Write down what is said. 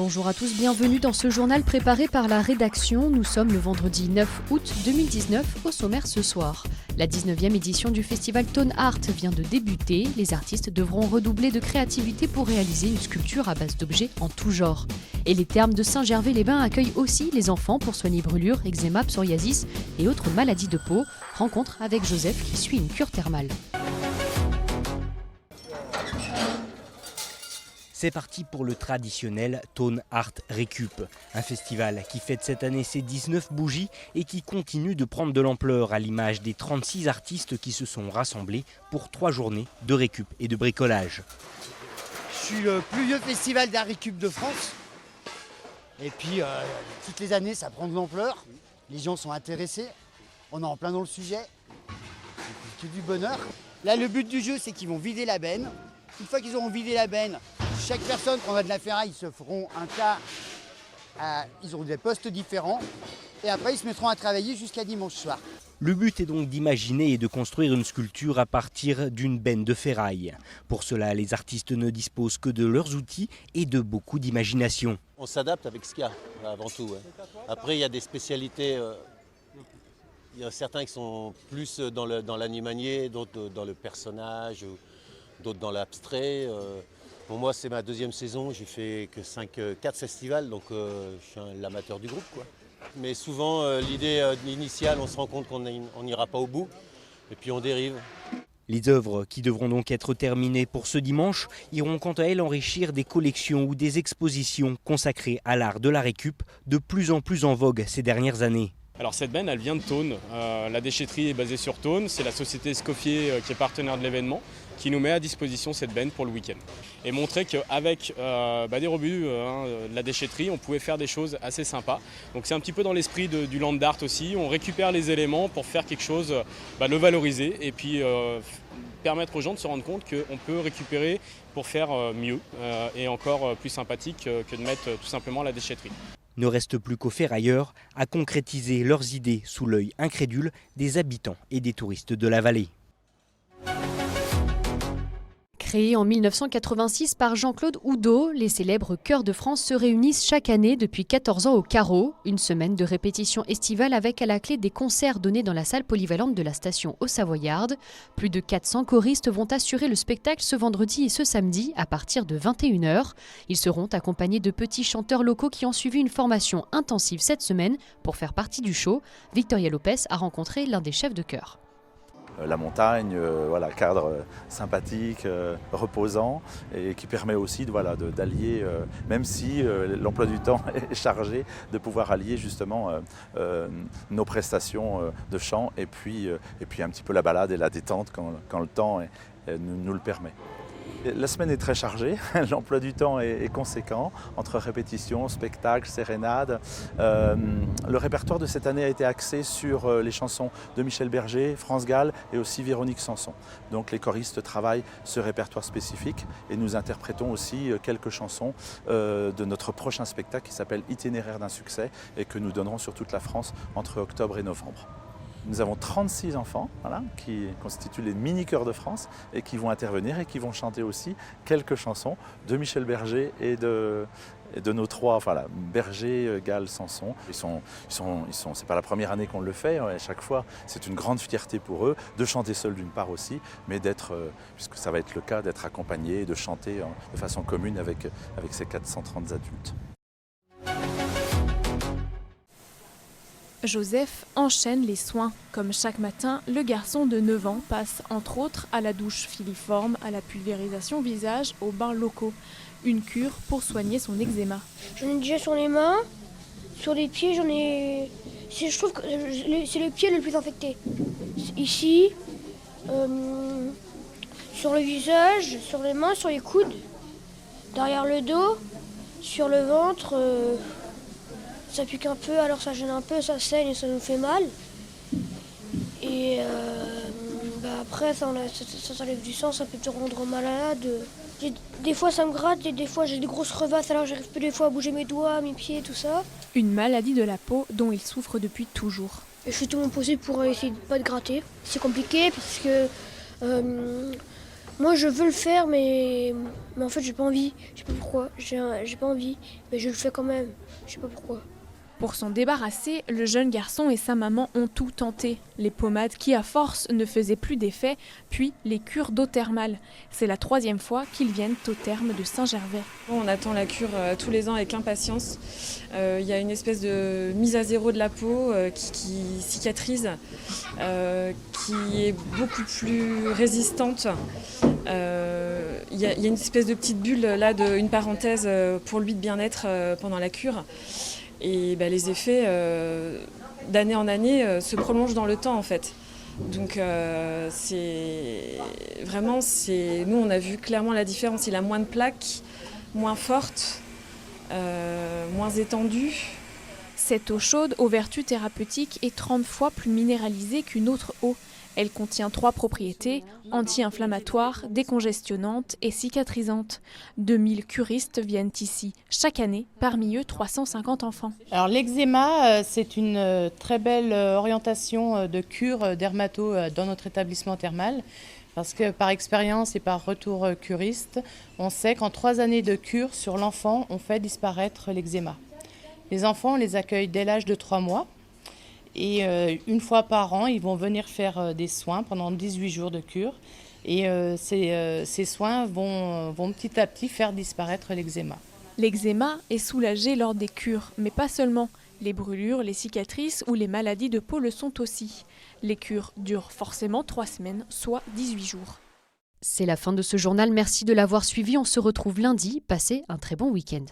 Bonjour à tous, bienvenue dans ce journal préparé par la rédaction. Nous sommes le vendredi 9 août 2019, au sommaire ce soir. La 19e édition du festival Tone Art vient de débuter. Les artistes devront redoubler de créativité pour réaliser une sculpture à base d'objets en tout genre. Et les thermes de Saint-Gervais-les-Bains accueillent aussi les enfants pour soigner brûlures, eczéma, psoriasis et autres maladies de peau. Rencontre avec Joseph qui suit une cure thermale. C'est parti pour le traditionnel Tone Art Récup, un festival qui fête cette année ses 19 bougies et qui continue de prendre de l'ampleur à l'image des 36 artistes qui se sont rassemblés pour 3 journées de récup et de bricolage. Je suis le plus vieux festival d'art récup de France. Et puis, toutes les années, ça prend de l'ampleur. Les gens sont intéressés. On est en plein dans le sujet. C'est que du bonheur. Là, le but du jeu, c'est qu'ils vont vider la benne. Une fois qu'ils auront vidé la benne, chaque personne prendra de la ferraille, ils se feront un tas, ils auront des postes différents. Et après, ils se mettront à travailler jusqu'à dimanche soir. Le but est donc d'imaginer et de construire une sculpture à partir d'une benne de ferraille. Pour cela, les artistes ne disposent que de leurs outils et de beaucoup d'imagination. On s'adapte avec ce qu'il y a, avant tout. Ouais. Après, il y a des spécialités. Il y a certains qui sont plus dans l'animanier, d'autres dans le personnage, d'autres dans l'abstrait. Pour moi, c'est ma 2e saison. J'ai fait que 4 festivals, donc je suis l'amateur du groupe, quoi. Mais souvent, l'idée initiale, on se rend compte qu'on n'ira pas au bout, et puis on dérive. Les œuvres, qui devront donc être terminées pour ce dimanche, iront quant à elles enrichir des collections ou des expositions consacrées à l'art de la récup, de plus en plus en vogue ces dernières années. Alors cette benne, elle vient de Thônes. La déchetterie est basée sur Thônes. C'est la société Escoffier qui est partenaire de l'événement qui nous met à disposition cette benne pour le week-end. Et montrer qu'avec des rebuts de la déchetterie, on pouvait faire des choses assez sympas. Donc c'est un petit peu dans l'esprit du land art aussi. On récupère les éléments pour faire quelque chose, le valoriser et puis permettre aux gens de se rendre compte qu'on peut récupérer pour faire mieux et encore plus sympathique que de mettre tout simplement la déchetterie. Ne reste plus qu'aux ferrailleurs à concrétiser leurs idées sous l'œil incrédule des habitants et des touristes de la vallée. Créés en 1986 par Jean-Claude Oudot, les célèbres chœurs de France se réunissent chaque année depuis 14 ans au Carreau. Une semaine de répétition estivale avec à la clé des concerts donnés dans la salle polyvalente de la station aux Savoyardes. Plus de 400 choristes vont assurer le spectacle ce vendredi et ce samedi à partir de 21h. Ils seront accompagnés de petits chanteurs locaux qui ont suivi une formation intensive cette semaine pour faire partie du show. Victoria Lopez a rencontré l'un des chefs de chœur. La montagne, cadre sympathique, reposant et qui permet aussi d'allier, même si l'emploi du temps est chargé, de pouvoir allier justement nos prestations de chant et puis un petit peu la balade et la détente quand le temps nous le permet. La semaine est très chargée, l'emploi du temps est conséquent, entre répétitions, spectacles, sérénades. Le répertoire de cette année a été axé sur les chansons de Michel Berger, France Gall et aussi Véronique Sanson. Donc les choristes travaillent ce répertoire spécifique et nous interprétons aussi quelques chansons de notre prochain spectacle qui s'appelle Itinéraire d'un succès et que nous donnerons sur toute la France entre octobre et novembre. Nous avons 36 enfants qui constituent les mini-chœurs de France et qui vont intervenir et qui vont chanter aussi quelques chansons de Michel Berger et de nos 3, Berger, Gall, Sanson. C'est pas la première année qu'on le fait, à chaque fois c'est une grande fierté pour eux de chanter seuls d'une part aussi, mais puisque ça va être le cas, d'être accompagnés et de chanter de façon commune avec ces 430 adultes. Joseph enchaîne les soins. Comme chaque matin, le garçon de 9 ans passe entre autres à la douche filiforme, à la pulvérisation visage, aux bains locaux. Une cure pour soigner son eczéma. J'en ai déjà sur les mains, sur les pieds, je trouve que c'est le pied le plus infecté. Ici, sur le visage, sur les mains, sur les coudes, derrière le dos, sur le ventre. Ça pique un peu, alors ça gêne un peu, ça saigne et ça nous fait mal. Et après, ça enlève du sang, ça peut te rendre malade. Des fois, ça me gratte et des fois, j'ai des grosses crevasses, alors j'arrive plus des fois à bouger mes doigts, mes pieds, tout ça. Une maladie de la peau dont il souffre depuis toujours. Je fais tout mon possible pour essayer de ne pas te gratter. C'est compliqué parce que Moi je veux le faire mais en fait j'ai pas envie. Je sais pas pourquoi. J'ai pas envie. Mais je le fais quand même. Je sais pas pourquoi. Pour s'en débarrasser, le jeune garçon et sa maman ont tout tenté. Les pommades qui, à force, ne faisaient plus d'effet, puis les cures d'eau thermale. C'est la 3e fois qu'ils viennent au terme de Saint-Gervais. On attend la cure tous les ans avec impatience. Il y a une espèce de mise à zéro de la peau qui cicatrise, qui est beaucoup plus résistante. Il y a une espèce de petite bulle, là, une parenthèse pour lui de bien-être pendant la cure. Et les effets, d'année en année, se prolongent dans le temps en fait. Donc nous on a vu clairement la différence. Il a moins de plaques, moins forte, moins étendue. Cette eau chaude, aux vertus thérapeutiques, est 30 fois plus minéralisée qu'une autre eau. Elle contient 3 propriétés, anti-inflammatoires, décongestionnantes et cicatrisantes. 2000 curistes viennent ici chaque année, parmi eux 350 enfants. Alors l'eczéma, c'est une très belle orientation de cure dermato dans notre établissement thermal. Parce que par expérience et par retour curiste, on sait qu'en 3 années de cure sur l'enfant, on fait disparaître l'eczéma. Les enfants, on les accueille dès l'âge de 3 mois. Et une fois par an, ils vont venir faire des soins pendant 18 jours de cure. Et ces soins vont petit à petit faire disparaître l'eczéma. L'eczéma est soulagé lors des cures, mais pas seulement. Les brûlures, les cicatrices ou les maladies de peau le sont aussi. Les cures durent forcément 3 semaines, soit 18 jours. C'est la fin de ce journal. Merci de l'avoir suivi. On se retrouve lundi. Passez un très bon week-end.